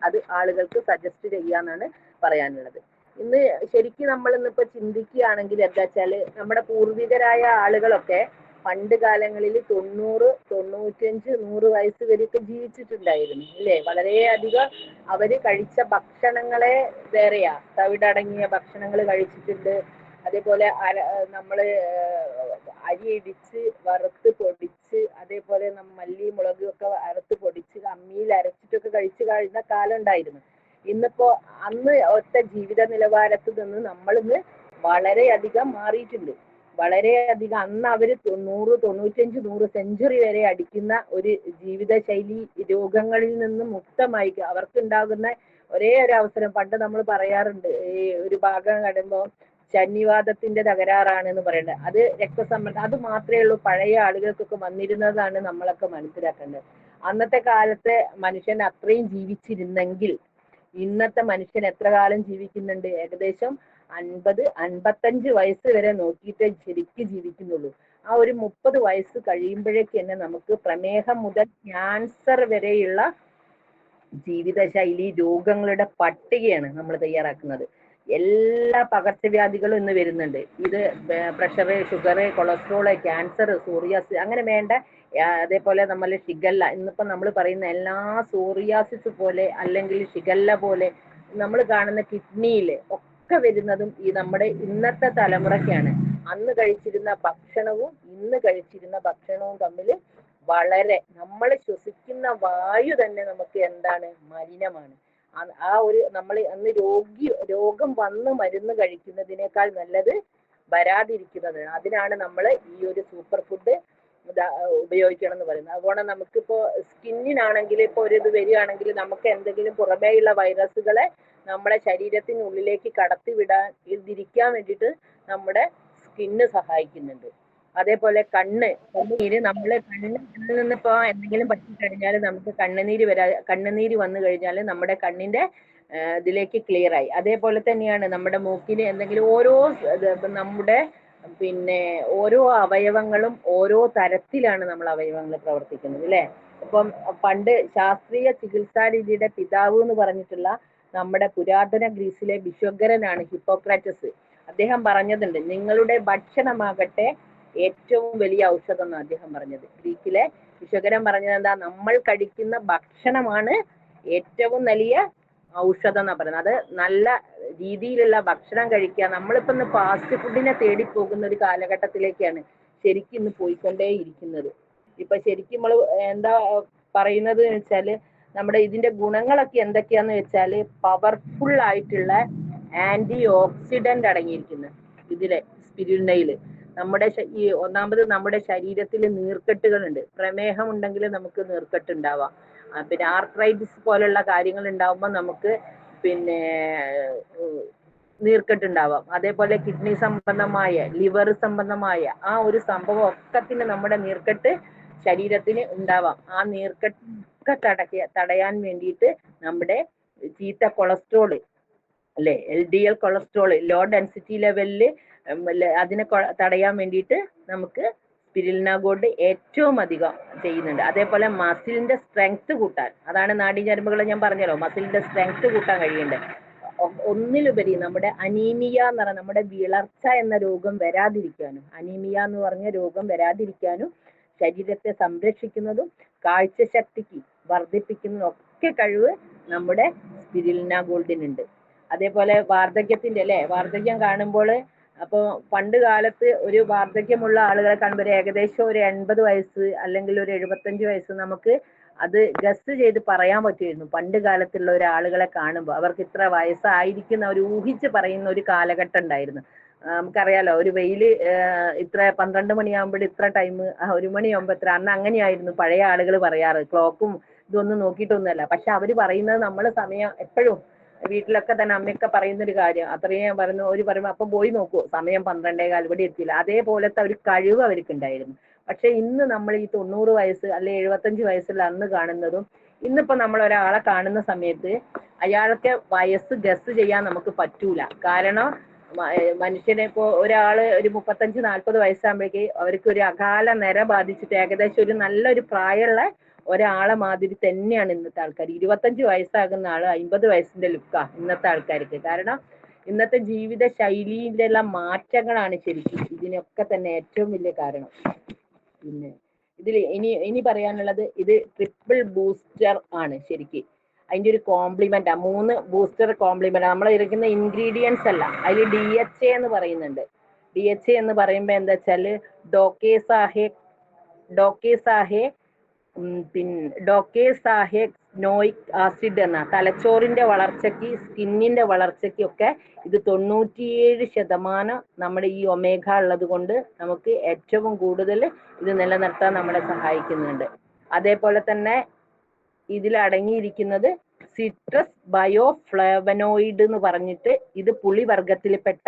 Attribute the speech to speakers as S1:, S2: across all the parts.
S1: അത് ആളുകൾക്ക് സജസ്റ്റ് ചെയ്യാന്നാണ് പറയാനുള്ളത്. ഇന്ന് ശരിക്കും നമ്മൾ ഇന്നിപ്പോ ചിന്തിക്കുകയാണെങ്കിൽ എന്താ വെച്ചാല് നമ്മുടെ പൂർവികരായ ആളുകളൊക്കെ പണ്ട് കാലങ്ങളിൽ 90, 95, 100 വയസ്സ് വരെയൊക്കെ ജീവിച്ചിട്ടുണ്ടായിരുന്നു അല്ലേ? വളരെയധികം അവര് കഴിച്ച ഭക്ഷണങ്ങളെ വേറെയാ, തവിടടങ്ങിയ ഭക്ഷണങ്ങൾ കഴിച്ചിട്ടുണ്ട്. അതേപോലെ നമ്മള് അരി ഇടിച്ച് വറുത്ത് പൊടിച്ച്, അതേപോലെ മല്ലി മുളകും ഒക്കെ അറുത്ത് പൊടിച്ച് അമ്മിയിൽ അരച്ചിട്ടൊക്കെ കഴിച്ചു കഴിഞ്ഞ കാലം ഉണ്ടായിരുന്നു. ഇന്നിപ്പോ അന്ന് ഒറ്റ ജീവിത നിലവാരത്തിൽ നിന്ന് നമ്മളിന്ന് വളരെയധികം മാറിയിട്ടുണ്ട്. വളരെയധികം അന്ന് അവര് 90, 95, 100 സെഞ്ചുറി വരെ അടിക്കുന്ന ഒരു ജീവിതശൈലി രോഗങ്ങളിൽ നിന്ന് മുക്തമായി അവർക്കുണ്ടാകുന്ന ഒരേ ഒരു അവസരം. പണ്ട് നമ്മൾ പറയാറുണ്ട്, ഈ ഒരു ഭാഗം കടുമ്പോൾ ശനിവാദത്തിന്റെ തകരാറാണ് എന്ന് പറയുന്നത്. അത് രക്തസമ്മർദ്ദം, അത് മാത്രമേ ഉള്ളൂ പഴയ ആളുകൾക്കൊക്കെ വന്നിരുന്നതാണ് നമ്മളൊക്കെ മനസ്സിലാക്കേണ്ടത്. അന്നത്തെ കാലത്തെ മനുഷ്യൻ അത്രയും ജീവിച്ചിരുന്നെങ്കിൽ ഇന്നത്തെ മനുഷ്യൻ എത്ര കാലം ജീവിക്കുന്നുണ്ട്? ഏകദേശം 50, 55 വയസ്സ് വരെ നോക്കിയിട്ടേ ശരിക്കും ജീവിക്കുന്നുള്ളൂ. ആ ഒരു 30 വയസ്സ് കഴിയുമ്പോഴേക്ക് തന്നെ നമുക്ക് പ്രമേഹം മുതൽ ക്യാൻസർ വരെയുള്ള ജീവിതശൈലി രോഗങ്ങളുടെ പട്ടികയാണ് നമ്മൾ തയ്യാറാക്കുന്നത്. എല്ലാ പകർച്ചവ്യാധികളും ഇന്ന് വരുന്നുണ്ട്. ഇത് pressure, sugar, cholesterol, cancer, psoriasis, അങ്ങനെ വേണ്ട. അതേപോലെ നമ്മൾ ഷിഗല്ല, ഇന്നിപ്പോ നമ്മൾ പറയുന്ന എല്ലാ സോറിയാസിസ് പോലെ അല്ലെങ്കിൽ ഷിഗല്ല പോലെ നമ്മൾ കാണുന്ന കിഡ്നിയില് ഒക്കെ വരുന്നതും ഈ നമ്മുടെ ഇന്നത്തെ തലമുറയ്ക്കാണ്. അന്ന് കഴിച്ചിരുന്ന ഭക്ഷണവും ഇന്ന് കഴിച്ചിരുന്ന ഭക്ഷണവും തമ്മിൽ വളരെ, നമ്മൾ ശ്വസിക്കുന്ന വായു തന്നെ നമുക്ക് എന്താണ്? മലിനമാണ്. ആ ഒരു നമ്മൾ അന്ന് രോഗം വന്ന് മരുന്ന് കഴിക്കുന്നതിനേക്കാൾ നല്ലത് വരാതിരിക്കുന്നത്. അതിനാണ് നമ്മൾ ഈ ഒരു സൂപ്പർ ഫുഡ് ഉപയോഗിക്കണം എന്ന് പറയുന്നത്. അതുകൊണ്ട് നമുക്കിപ്പോ സ്കിന്നിനാണെങ്കിൽ ഇപ്പൊ ഒരു ഇത് വരികയാണെങ്കിൽ നമുക്ക് എന്തെങ്കിലും പുറമേയുള്ള വൈറസുകളെ നമ്മുടെ ശരീരത്തിനുള്ളിലേക്ക് കടത്തിവിടാതിരിക്കാൻ വേണ്ടിയിട്ട് നമ്മുടെ സ്കിന്ന് സഹായിക്കുന്നുണ്ട്. അതേപോലെ കണ്ണുനീര്, നമ്മള് കണ്ണിൽ നിന്നിപ്പോ എന്തെങ്കിലും പറ്റിക്കഴിഞ്ഞാൽ നമുക്ക് കണ്ണുനീര് വന്നു കഴിഞ്ഞാൽ നമ്മുടെ കണ്ണിന്റെ ഇതിലേക്ക് ക്ലിയർ ആയി. അതേപോലെ തന്നെയാണ് നമ്മുടെ മൂക്കിന് എന്തെങ്കിലും നമ്മുടെ ഓരോ അവയവങ്ങളും ഓരോ തരത്തിലാണ് നമ്മൾ അവയവങ്ങൾ പ്രവർത്തിക്കുന്നത് അല്ലെ? ഇപ്പം പണ്ട് ശാസ്ത്രീയ ചികിത്സാ രീതിയുടെ പിതാവ് എന്ന് പറഞ്ഞിട്ടുള്ള നമ്മുടെ പുരാതന ഗ്രീസിലെ ഭിഷഗ്വരനാണ് ഹിപ്പോക്രാറ്റസ്. അദ്ദേഹം പറഞ്ഞതുണ്ട്, നിങ്ങളുടെ ഭക്ഷണമാകട്ടെ ഏറ്റവും വലിയ ഔഷധം എന്ന് അദ്ദേഹം പറഞ്ഞത്. ഗ്രീക്കിലെ ഭിഷഗ്വരൻ പറഞ്ഞത് എന്താ? നമ്മൾ കഴിക്കുന്ന ഭക്ഷണമാണ് ഏറ്റവും വലിയ ഔഷധം എന്നാ പറയുന്നത്. അത് നല്ല രീതിയിലുള്ള ഭക്ഷണം കഴിക്കുക. നമ്മളിപ്പോ ഇന്ന് ഫാസ്റ്റ് ഫുഡിനെ തേടി പോകുന്ന ഒരു കാലഘട്ടത്തിലേക്കാണ് ശരിക്കും ഇന്ന് പോയിക്കൊണ്ടേയിരിക്കുന്നത്. ഇപ്പൊ ശരിക്കും നമ്മൾ എന്താ പറയുന്നത് എന്ന് വെച്ചാല്, നമ്മുടെ ഇതിന്റെ ഗുണങ്ങളൊക്കെ എന്തൊക്കെയാന്ന് വെച്ചാല്, പവർഫുൾ ആയിട്ടുള്ള ആന്റി ഓക്സിഡന്റ് അടങ്ങിയിരിക്കുന്നു ഇതിലെ സ്പിരുലിനയില്. ഒന്നാമത് നമ്മുടെ ശരീരത്തിൽ നീർക്കെട്ടുകളുണ്ട്. പ്രമേഹം ഉണ്ടെങ്കിൽ നമുക്ക് നീർക്കെട്ട് ഉണ്ടാവാം. പിന്നെ ആർത്രൈറ്റിസ് പോലുള്ള കാര്യങ്ങൾ ഉണ്ടാവുമ്പോൾ നമുക്ക് നീർക്കെട്ട് ഉണ്ടാവാം. അതേപോലെ കിഡ്നി സംബന്ധമായ, ലിവർ സംബന്ധമായ ആ ഒരു സംഭവം ഒക്കത്തിന് നമ്മുടെ നീർക്കെട്ട് ശരീരത്തിന് ഉണ്ടാവാം. ആ നീർക്കെട്ടൊക്കെ തടയാൻ വേണ്ടിയിട്ട് നമ്മുടെ ചീത്ത കൊളസ്ട്രോള് അല്ലെ, LDL കൊളസ്ട്രോള്, ലോ ഡെൻസിറ്റി ലെവലില് അതിനെ തടയാൻ വേണ്ടിയിട്ട് നമുക്ക് സ്പിരുലിന ഗോൾഡ് ഏറ്റവും അധികം ചെയ്യുന്നുണ്ട്. അതേപോലെ മസിലിന്റെ സ്ട്രെങ്ത് കൂട്ടാൻ, അതാണ് നാഡീഞരമ്പുകൾ ഞാൻ പറഞ്ഞല്ലോ, മസിലിന്റെ സ്ട്രെങ്ത് കൂട്ടാൻ കഴിയുന്നുണ്ട്. ഒന്നിലുപരി നമ്മുടെ അനീമിയ എന്ന് പറഞ്ഞ നമ്മുടെ വിളർച്ച എന്ന രോഗം വരാതിരിക്കാനും, അനീമിയ എന്ന് പറഞ്ഞ രോഗം വരാതിരിക്കാനും, ശരീരത്തെ സംരക്ഷിക്കുന്നതും കാഴ്ചശക്തിക്ക് വർദ്ധിപ്പിക്കുന്നതും ഒക്കെ കഴിവ് നമ്മുടെ സ്പിരുലിന ഗോൾഡിനുണ്ട്. അതേപോലെ വാർദ്ധക്യം കാണുമ്പോൾ, അപ്പോൾ പണ്ട് കാലത്ത് ഒരു വാർദ്ധക്യമുള്ള ആളുകളെ കാണുമ്പോൾ ഏകദേശം ഒരു 80 വയസ്സ് അല്ലെങ്കിൽ ഒരു 75 വയസ്സ് നമുക്ക് അത് ഗസ് ചെയ്ത് പറയാൻ പറ്റുമായിരുന്നു. പണ്ട് കാലത്തുള്ള ഒരാളുകളെ കാണുമ്പോൾ അവർക്ക് ഇത്ര വയസ്സായിരിക്കുന്ന ഒരു ഊഹിച്ച് പറയുന്ന ഒരു കാലഘട്ടം ഉണ്ടായിരുന്നു. നമുക്കറിയാലോ, ഒരു വെയില് ഇത്ര 12 മണിയാകുമ്പോൾ ഇത്ര ടൈം, 1 മണിയാകുമ്പോൾ ഇത്ര, അന്ന് അങ്ങനെയായിരുന്നു പഴയ ആളുകൾ പറയാറ്. ക്ലോക്കും ഇതൊന്നും നോക്കിയിട്ടൊന്നുമല്ല. പക്ഷെ അവര് പറയുന്നത് നമ്മൾ സമയം എപ്പോഴും വീട്ടിലൊക്കെ തന്നെ അമ്മയൊക്കെ പറയുന്ന ഒരു കാര്യം, അത്രയും പറയുമ്പോൾ അപ്പം പോയി നോക്കൂ, സമയം 12:15 ഇവിടെ എത്തിയില്ല. അതേപോലത്തെ ഒരു കഴിവ് അവർക്ക് ഉണ്ടായിരുന്നു. പക്ഷെ ഇന്ന് നമ്മൾ ഈ 90 വയസ്സ് അല്ലെ 75 വയസ്സുള്ള അന്ന് കാണുന്നതും ഇന്നിപ്പോ നമ്മൾ ഒരാളെ കാണുന്ന സമയത്ത് അയാൾക്ക് വയസ്സ് ഗസ് ചെയ്യാൻ നമുക്ക് പറ്റൂല. കാരണം മനുഷ്യനെ ഇപ്പോ ഒരാള് ഒരു 35-40 വയസ്സാകുമ്പോഴേക്ക് അവർക്ക് ഒരു അകാല നിര ബാധിച്ചിട്ട് ഏകദേശം ഒരു നല്ലൊരു പ്രായമുള്ള ഒരാളെ മാതിരി തന്നെയാണ് ഇന്നത്തെ ആൾക്കാർ. 25 വയസ്സാകുന്ന ആള് 50 വയസ്സിന്റെ ലുക്കാ ഇന്നത്തെ ആൾക്കാർക്ക്. കാരണം ഇന്നത്തെ ജീവിത ശൈലിയിലുള്ള മാറ്റങ്ങളാണ് ശരിക്കും ഇതിനൊക്കെ തന്നെ ഏറ്റവും വലിയ കാരണം. പിന്നെ ഇതിൽ ഇനി പറയാനുള്ളത്, ഇത് ട്രിപ്പിൾ ബൂസ്റ്റർ ആണ് ശരിക്കും. അതിന്റെ ഒരു കോംപ്ലിമെന്റ് ആ 3 ബൂസ്റ്റർ കോംപ്ലിമെന്റ് നമ്മൾ ഇരിക്കുന്ന ഇൻഗ്രീഡിയൻസ് അല്ല, അതിൽ DHA എന്ന് പറയുന്നുണ്ട്. DHA എന്ന് പറയുമ്പോൾ എന്താ വെച്ചാല് ഡോക്കേസാഹെ ആസിഡ് എന്ന തലച്ചോറിന്റെ വളർച്ചയ്ക്ക്, സ്കിന്നിന്റെ വളർച്ചയ്ക്കും ഒക്കെ ഇത് 97% നമ്മുടെ ഈ ഒമേഗ ഉള്ളത് കൊണ്ട് നമുക്ക് ഏറ്റവും കൂടുതൽ ഇത് നിലനിർത്താൻ നമ്മളെ സഹായിക്കുന്നുണ്ട്. അതേപോലെ തന്നെ ഇതിൽ അടങ്ങിയിരിക്കുന്നത് സിട്രസ് ബയോഫ്ലേവനോയിഡ് എന്ന് പറഞ്ഞിട്ട്, ഇത് പുളിവർഗത്തിൽപ്പെട്ട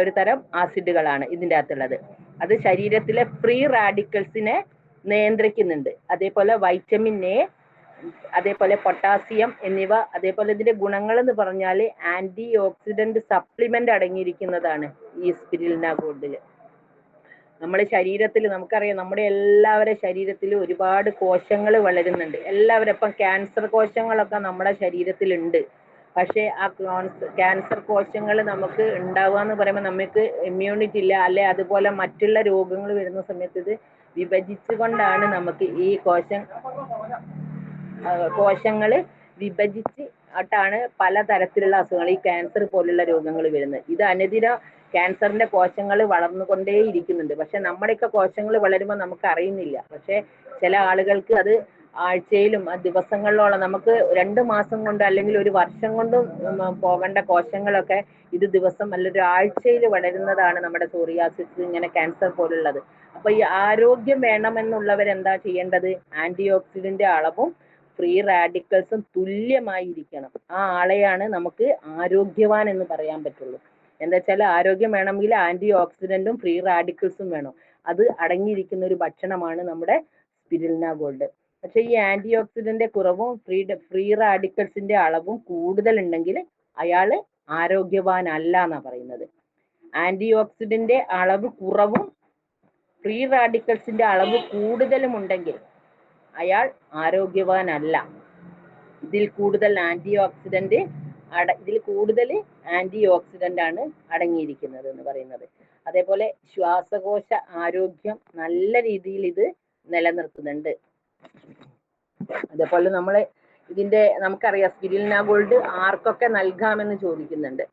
S1: ഒരു തരം ആസിഡുകളാണ് ഇതിൻ്റെ അകത്തുള്ളത്. അത് ശരീരത്തിലെ ഫ്രീ റാഡിക്കൽസിനെ നിയന്ത്രിക്കുന്നുണ്ട്. അതേപോലെ വൈറ്റമിൻ എ, അതേപോലെ പൊട്ടാസ്യം എന്നിവ. അതേപോലെ ഇതിന്റെ ഗുണങ്ങൾ എന്ന് പറഞ്ഞാൽ ആന്റി ഓക്സിഡന്റ് സപ്ലിമെന്റ് അടങ്ങിയിരിക്കുന്നതാണ് ഈ സ്പിരുലിന ഗോൾഡിൽ. നമ്മുടെ ശരീരത്തിൽ നമുക്കറിയാം, നമ്മുടെ എല്ലാവരുടെ ശരീരത്തിലും ഒരുപാട് കോശങ്ങൾ വളരുന്നുണ്ട്. എല്ലാവരും ഇപ്പം ക്യാൻസർ കോശങ്ങളൊക്കെ നമ്മുടെ ശരീരത്തിലുണ്ട്. പക്ഷേ ആ ക്യാൻസർ കോശങ്ങൾ നമുക്ക് ഉണ്ടാവുക എന്ന് പറയുമ്പോൾ നമുക്ക് ഇമ്മ്യൂണിറ്റി ഇല്ല, അല്ലെ അതുപോലെ മറ്റുള്ള രോഗങ്ങൾ വരുന്ന സമയത്ത് ഇത് വിഭജിച്ചുകൊണ്ടാണ് നമുക്ക് ഈ കോശങ്ങൾ വിഭജിച്ചിട്ടാണ് പലതരത്തിലുള്ള അസുഖങ്ങൾ, ഈ ക്യാൻസർ പോലുള്ള രോഗങ്ങൾ വരുന്നത്. ഇത് അനുദിനം ക്യാൻസറിന്റെ കോശങ്ങൾ വളർന്നുകൊണ്ടേ ഇരിക്കുന്നുണ്ട്. പക്ഷെ നമ്മുടെയൊക്കെ കോശങ്ങൾ വളരുമ്പോൾ നമുക്ക് അറിയുന്നില്ല. പക്ഷെ ചില ആളുകൾക്ക് അത് ആഴ്ചയിലും ദിവസങ്ങളിലോളം, നമുക്ക് 2 മാസം കൊണ്ട് അല്ലെങ്കിൽ ഒരു വർഷം കൊണ്ടും പോകേണ്ട കോശങ്ങളൊക്കെ ഇത് ദിവസം അല്ല ഒരു ആഴ്ചയിൽ വളരുന്നതാണ് നമ്മുടെ സോറിയാസിസ്, ഇങ്ങനെ ക്യാൻസർ പോലുള്ളത്. അപ്പൊ ഈ ആരോഗ്യം വേണമെന്നുള്ളവരെന്താ ചെയ്യേണ്ടത്? ആന്റി ഓക്സിഡന്റ് അളവും ഫ്രീ റാഡിക്കൽസും തുല്യമായിരിക്കണം. ആ ആളെയാണ് നമുക്ക് ആരോഗ്യവാൻ എന്ന് പറയാൻ പറ്റുള്ളൂ. എന്താ വെച്ചാൽ ആരോഗ്യം വേണമെങ്കിൽ ആന്റി ഓക്സിഡന്റും ഫ്രീ റാഡിക്കൽസും വേണം. അത് അടങ്ങിയിരിക്കുന്ന ഒരു ഭക്ഷണമാണ് നമ്മുടെ സ്പിരുലിന ഗോൾഡ്. പക്ഷെ ഈ ആന്റി ഓക്സിഡന്റ് കുറവും ഫ്രീ റാഡിക്കൽസിന്റെ അളവും കൂടുതൽ ഉണ്ടെങ്കിൽ അയാള് ആരോഗ്യവാനല്ല എന്നാ പറയുന്നത്. ആന്റി ഓക്സിഡന്റ് അളവ് കുറവും ഫ്രീ റാഡിക്കൽസിന്റെ അളവ് കൂടുതലും ഉണ്ടെങ്കിൽ അയാൾ ആരോഗ്യവാനല്ല. ഇതിൽ കൂടുതൽ ആന്റി ഓക്സിഡന്റ് ആണ് അടങ്ങിയിരിക്കുന്നത് എന്ന് പറയുന്നത്. അതേപോലെ ശ്വാസകോശ ആരോഗ്യം നല്ല രീതിയിൽ ഇത് നിലനിർത്തുന്നുണ്ട്. അതേപോലെ നമുക്കറിയാം സ്പിരുലിന ഗോൾഡ് ആർക്കൊക്കെ നൽകാമെന്ന് ചോദിക്കുന്നുണ്ട്.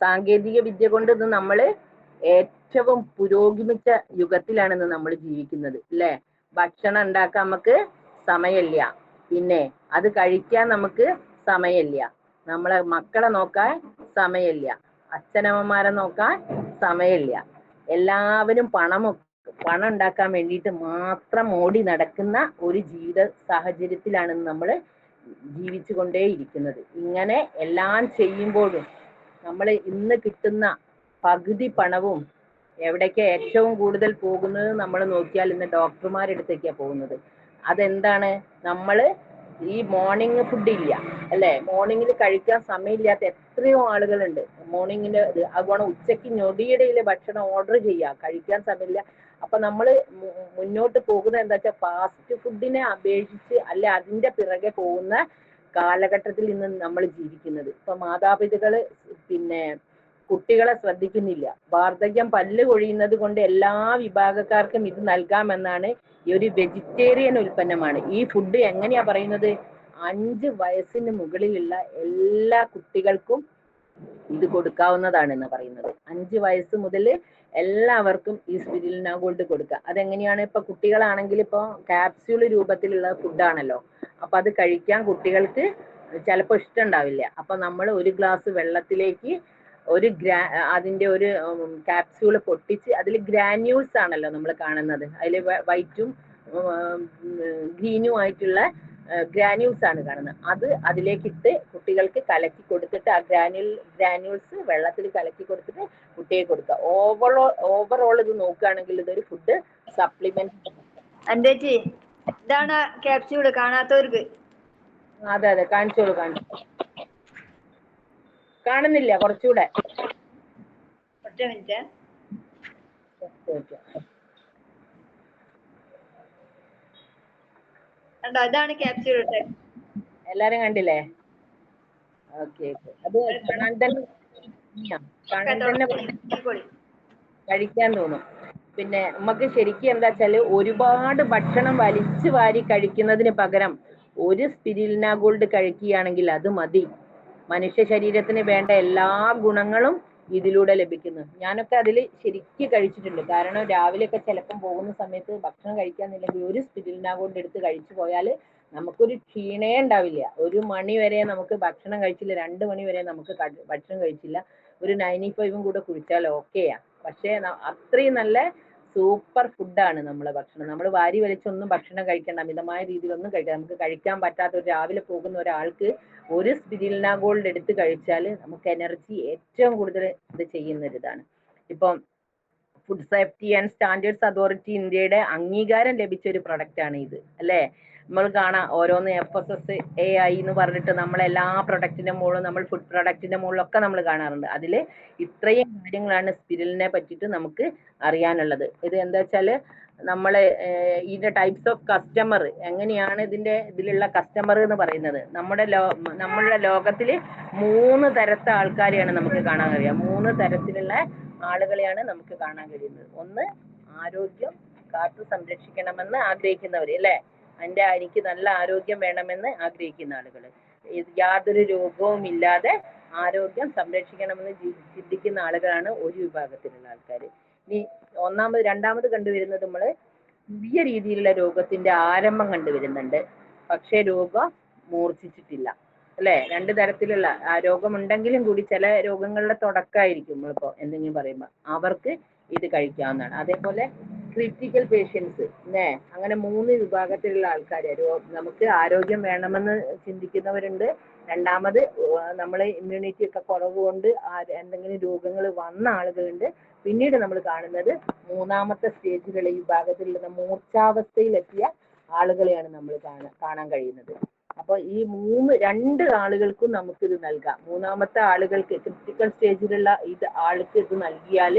S1: സാങ്കേതിക വിദ്യ കൊണ്ട് ഇത് നമ്മൾ ഏറ്റവും പുരോഗമിച്ച യുഗത്തിലാണ് നമ്മൾ ജീവിക്കുന്നത്, അല്ലേ? ഭക്ഷണം ഉണ്ടാക്കാൻ നമുക്ക് സമയമില്ല, പിന്നെ അത് കഴിക്കാൻ നമുക്ക് സമയമില്ല, നമ്മളെ മക്കളെ നോക്കാൻ സമയമില്ല, അച്ഛനമ്മമാരെ നോക്കാൻ സമയമില്ല. എല്ലാവരും പണം ഉണ്ടാക്കാൻ വേണ്ടിയിട്ട് മാത്രം ഓടി നടക്കുന്ന ഒരു ജീവിത സാഹചര്യത്തിലാണ് നമ്മൾ ജീവിച്ചു കൊണ്ടേയിരിക്കുന്നത്. ഇങ്ങനെ എല്ലാം ചെയ്യുമ്പോഴും നമ്മൾ ഇന്ന് കിട്ടുന്ന പകുതി പണവും എവിടേക്ക് ഏറ്റവും കൂടുതൽ പോകുന്നത് നമ്മൾ നോക്കിയാൽ ഇന്ന് ഡോക്ടർമാരുടെ അടുത്തേക്കാണ് പോകുന്നത്. അതെന്താണ്? നമ്മൾ ഈ മോർണിംഗ് ഫുഡ് ഇല്ല, അല്ലെ? മോർണിംഗിൽ കഴിക്കാൻ സമയമില്ലാത്ത എത്രയോ ആളുകളുണ്ട്. മോർണിംഗിന് അതുപോലെ ഉച്ചയ്ക്ക് ഞൊടിയിടയിൽ ഭക്ഷണം ഓർഡർ ചെയ്യുക, കഴിക്കാൻ സമയമില്ല. അപ്പൊ നമ്മൾ മുന്നോട്ട് പോകുന്നത് എന്താ വെച്ചാൽ ഫാസ്റ്റ് ഫുഡിനെ അപേക്ഷിച്ച് അല്ലെ അതിന്റെ പിറകെ പോകുന്ന കാലഘട്ടത്തിൽ ഇന്ന് നമ്മൾ ജീവിക്കുന്നത്. ഇപ്പൊ മാതാപിതാക്കള് പിന്നെ കുട്ടികളെ ശ്രദ്ധിക്കുന്നില്ല. വാർദ്ധക്യം പല്ല് കൊഴിയുന്നത് കൊണ്ട് എല്ലാ വിഭാഗക്കാർക്കും ഇത് നൽകാമെന്നാണ്. ഈ ഒരു വെജിറ്റേറിയൻ ഉൽപ്പന്നമാണ് ഈ ഫുഡ്. എങ്ങനെയാ പറയുന്നത്? 5 വയസ്സിന് മുകളിലുള്ള എല്ലാ കുട്ടികൾക്കും ഇത് കൊടുക്കാവുന്നതാണ് എന്ന് പറയുന്നത്. 5 വയസ്സ് മുതൽ എല്ലാവർക്കും ഈ സ്പിരുലിന ഗോൾഡ് കൊടുക്കുക. അതെങ്ങനെയാണ്? ഇപ്പൊ കുട്ടികളാണെങ്കിൽ ഇപ്പൊ ക്യാപ്സ്യൂൾ രൂപത്തിലുള്ള ഫുഡാണല്ലോ. അപ്പൊ അത് കഴിക്കാൻ കുട്ടികൾക്ക് ചിലപ്പോൾ ഇഷ്ടമുണ്ടാവില്ല. അപ്പൊ നമ്മൾ ഒരു ഗ്ലാസ് വെള്ളത്തിലേക്ക് അതിന്റെ ഒരു ക്യാപ്സ്യൂള് പൊട്ടിച്ച്, അതിൽ ഗ്രാന്യൂൾസ് ആണല്ലോ നമ്മൾ കാണുന്നത്, അതിൽ വൈറ്റും ഗ്രീനും ആയിട്ടുള്ള ഗ്രാന്യൂൾസ് ആണ് കാണുന്നത്. അത് അതിലേക്കിട്ട് കുട്ടികൾക്ക് കലക്കി കൊടുത്തിട്ട് ആ ഗ്രാന്യൂൾസ് വെള്ളത്തിൽ കലക്കി കൊടുത്തിട്ട് കുട്ടിയെ കൊടുക്കുക. ഓവറോൾ ഇത് നോക്കുകയാണെങ്കിൽ ഇതൊരു ഫുഡ് സപ്ലിമെന്റ്.
S2: എന്റെ ഇതാണ് ക്യാപ്സ്യൂള് കാണാത്തവർക്ക്.
S1: അതെ കാണിച്ചോളൂ. കാണുന്നില്ല? കുറച്ചുകൂടെ
S2: ഒറ്റ മിനിറ്റ്.
S1: ഓക്കെ.
S2: കണ്ടോ, ഇതാണ് ക്യാപ്സ്യൂൾ ഇട്ടേ.
S1: എല്ലാരും കണ്ടില്ലേ? ഓക്കെ. അത് കാണാൻ തന്നെ കാണാൻ തന്നെ
S2: അടിപൊളി.
S1: കഴിക്കാൻ തോന്നും. പിന്നെ നമുക്ക് ശരിക്കും എന്താ വെച്ചാല് ഒരുപാട് ഭക്ഷണം വലിച്ചു വാരി കഴിക്കുന്നതിന് പകരം ഒരു സ്പിരുലിന ഗോൾഡ് കഴിക്കുകയാണെങ്കിൽ അത് മതി. മനുഷ്യ ശരീരത്തിന് വേണ്ട എല്ലാ ഗുണങ്ങളും ഇതിലൂടെ ലഭിക്കുന്നു. ഞാനൊക്കെ അതിൽ ശരിക്കും കഴിച്ചിട്ടുണ്ട്. കാരണം രാവിലെയൊക്കെ ചിലപ്പം പോകുന്ന സമയത്ത് ഭക്ഷണം കഴിക്കാന്നില്ലെങ്കിൽ ഒരു സ്പിരുലിന ഗോൾഡ് എടുത്ത് കഴിച്ചു പോയാൽ നമുക്കൊരു ക്ഷീണേ ഉണ്ടാവില്ല. 1 മണി വരെ നമുക്ക് ഭക്ഷണം കഴിച്ചില്ല, 2 മണി വരെ നമുക്ക് ഭക്ഷണം കഴിച്ചില്ല, ഒരു 95 കൂടെ കുടിച്ചാൽ ഓക്കെയാ. പക്ഷേ അത്രയും നല്ല സൂപ്പർ ഫുഡാണ് നമ്മളെ ഭക്ഷണം. നമ്മൾ വാരി വലിച്ചൊന്നും ഭക്ഷണം കഴിക്കണ്ട, മിതമായ രീതിയിലൊന്നും കഴിക്കാം. നമുക്ക് കഴിക്കാൻ പറ്റാത്ത ഒരു രാവിലെ പോകുന്ന ഒരാൾക്ക് ഒരു സ്പിരുലിന ഗോൾഡ് എടുത്ത് കഴിച്ചാൽ നമുക്ക് എനർജി ഏറ്റവും കൂടുതൽ ഇത് ചെയ്യുന്നൊരിതാണ്. ഇപ്പം food safety and standards authority ഇന്ത്യയുടെ അംഗീകാരം ലഭിച്ച ഒരു പ്രൊഡക്റ്റ് ആണ് ഇത്, അല്ലേ? നമ്മൾ കാണാം ഓരോന്ന് FSSAI എന്ന് പറഞ്ഞിട്ട് നമ്മളെല്ലാ പ്രൊഡക്റ്റിന്റെ മുകളിലും, നമ്മൾ ഫുഡ് പ്രൊഡക്റ്റിന്റെ മുകളിലൊക്കെ നമ്മൾ കാണാറുണ്ട്. അതിൽ ഇത്രയും കാര്യങ്ങളാണ് സ്പിരുലിനെ പറ്റിയിട്ട് നമുക്ക് അറിയാനുള്ളത്. ഇത് എന്താ വെച്ചാൽ നമ്മളെ ഇതിന്റെ ടൈപ്സ് ഓഫ് കസ്റ്റമർ എങ്ങനെയാണ് ഇതിലുള്ള കസ്റ്റമർ എന്ന് പറയുന്നത്. നമ്മളുടെ ലോകത്തിൽ 3 തരത്തെ ആൾക്കാരെയാണ് നമുക്ക് കാണാൻ കഴിയുക. 3 തരത്തിലുള്ള ആളുകളെയാണ് നമുക്ക് കാണാൻ കഴിയുന്നത്. ഒന്ന്, ആരോഗ്യം കാത്തു സംരക്ഷിക്കണമെന്ന് ആഗ്രഹിക്കുന്നവർ, അല്ലേ? എനിക്ക് നല്ല ആരോഗ്യം വേണമെന്ന് ആഗ്രഹിക്കുന്ന ആളുകൾ, യാതൊരു രോഗവും ഇല്ലാതെ ആരോഗ്യം സംരക്ഷിക്കണമെന്ന് ചിന്തിക്കുന്ന ആളുകളാണ് ഒരു വിഭാഗത്തിലുള്ള ആൾക്കാർ. ഇനി രണ്ടാമത് കണ്ടുവരുന്നത് നമ്മൾ ചെറിയ രീതിയിലുള്ള രോഗത്തിന്റെ ആരംഭം കണ്ടുവരുന്നുണ്ട്, പക്ഷേ രോഗം മൂർച്ഛിച്ചിട്ടില്ല, അല്ലെ? 2 തരത്തിലുള്ള രോഗമുണ്ടെങ്കിലും കൂടി ചില രോഗങ്ങളുടെ തുടക്കമായിരിക്കും നമ്മളിപ്പോ എന്തെങ്കിലും പറയുമ്പോൾ അവർക്ക് ഇത് കഴിക്കാവുന്നതാണ്. അതേപോലെ ക്രിട്ടിക്കൽ പേഷ്യൻസ്, അല്ലേ? അങ്ങനെ 3 വിഭാഗത്തിലുള്ള ആൾക്കാർ. നമുക്ക് ആരോഗ്യം വേണമെന്ന് ചിന്തിക്കുന്നവരുണ്ട്, രണ്ടാമത് നമ്മളെ ഇമ്മ്യൂണിറ്റി ഒക്കെ കുറവ് കൊണ്ട് എന്തെങ്കിലും രോഗങ്ങൾ വന്ന ആളുകളുണ്ട്, പിന്നീട് നമ്മൾ കാണുന്നത് 3ാമത്തെ സ്റ്റേജിലുള്ള ഈ വിഭാഗത്തിലുള്ള മൂർച്ഛാവസ്ഥയിലെത്തിയ ആളുകളെയാണ് നമ്മൾ കാണാൻ കഴിയുന്നത്. അപ്പൊ ഈ 2 ആളുകൾക്കും നമുക്കിത് നൽകാം. 3ാമത്തെ ആളുകൾക്ക്, ക്രിട്ടിക്കൽ സ്റ്റേജിലുള്ള ആൾക്ക് ഇത് നൽകിയാൽ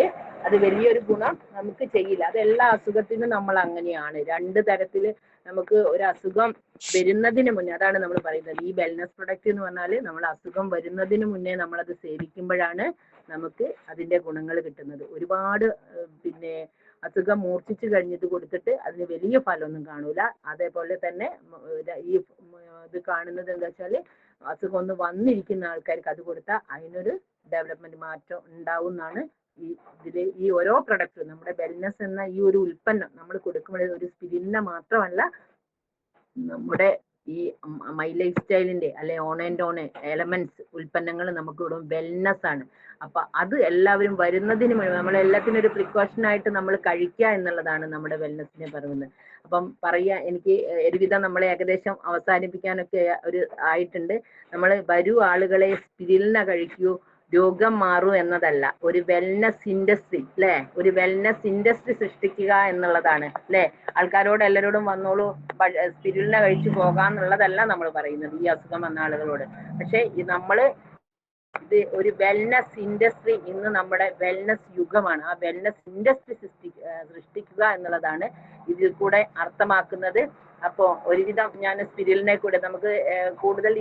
S1: അത് വലിയൊരു ഗുണം നമുക്ക് ചെയ്യില്ല. അത് എല്ലാ അസുഖത്തിനും നമ്മൾ അങ്ങനെയാണ്. 2 തരത്തിൽ നമുക്ക് ഒരു അസുഖം വരുന്നതിന് മുന്നേ, അതാണ് നമ്മൾ പറയുന്നത് ഈ വെൽനസ് പ്രൊഡക്റ്റ് എന്ന് പറഞ്ഞാൽ, നമ്മൾ അസുഖം വരുന്നതിന് മുന്നേ നമ്മളത് സേവിക്കുമ്പോഴാണ് നമുക്ക് അതിന്റെ ഗുണങ്ങൾ കിട്ടുന്നത്. ഒരുപാട് പിന്നെ അസുഖം മൂർച്ഛിച്ചു കഴിഞ്ഞിട്ട് കൊടുത്തിട്ട് അതിന് വലിയ ഫലമൊന്നും കാണൂല. അതേപോലെ തന്നെ ഈ ഇത് കാണുന്നത് എന്താ വെച്ചാൽ അസുഖം ഒന്ന് വന്നിരിക്കുന്ന ആൾക്കാർക്ക് അത് കൊടുത്താൽ അതിനൊരു ഡെവലപ്മെന്റ് മാറ്റം ഉണ്ടാവും എന്നാണ് ഈ ഓരോ പ്രൊഡക്റ്റും. നമ്മുടെ വെൽനസ് എന്ന ഈ ഒരു ഉൽപ്പന്നം നമ്മൾ കൊടുക്കുമ്പോൾ ഒരു സ്പിരുലിന മാത്രമല്ല, നമ്മുടെ ഈ മൈ ലൈഫ് സ്റ്റൈലിന്റെ അല്ലെ ഓൺ ആൻഡ് ഓൺ എലമെന്റ്സ് ഉൽപ്പന്നങ്ങൾ നമുക്ക് ഇവിടെ വെൽനസ് ആണ്. അപ്പൊ അത് എല്ലാവരും വരുന്നതിന് മുമ്പ് നമ്മളെല്ലാത്തിനും ഒരു പ്രിക്കോഷൻ ആയിട്ട് നമ്മൾ കഴിക്കുക എന്നുള്ളതാണ് നമ്മുടെ വെൽനസിനെ പറയുന്നത്. അപ്പം എനിക്ക് ഒരുവിധം നമ്മളെ ഏകദേശം അവസാനിപ്പിക്കാനൊക്കെ ആയിട്ടുണ്ട്. നമ്മൾ വരൂ ആളുകളെ, സ്പിരുലിന കഴിക്കൂ, രോഗം മാറൂ എന്നതല്ല, ഒരു വെൽനസ് ഇൻഡസ്ട്രി, അല്ലെ? ഒരു വെൽനസ് ഇൻഡസ്ട്രി സൃഷ്ടിക്കുക എന്നുള്ളതാണ്, അല്ലെ? ആൾക്കാരോട് എല്ലാവരോടും വന്നോളൂ സ്പിരുലിന കഴിച്ചു പോകാന്നുള്ളതല്ല നമ്മൾ പറയുന്നത് ഈ അസുഖം വന്ന ആളുകളോട്. പക്ഷെ ഇത് ഒരു വെൽനസ് ഇൻഡസ്ട്രി, ഇന്ന് നമ്മുടെ വെൽനസ് യുഗമാണ്. ആ വെൽനസ് ഇൻഡസ്ട്രി സൃഷ്ടിക്കുക എന്നുള്ളതാണ് ഇതിൽ കൂടെ അർത്ഥമാക്കുന്നത്. അപ്പോ ഒരുവിധം ഞാൻ സ്പിരുലിനെ കൂടെ നമുക്ക് കൂടുതൽ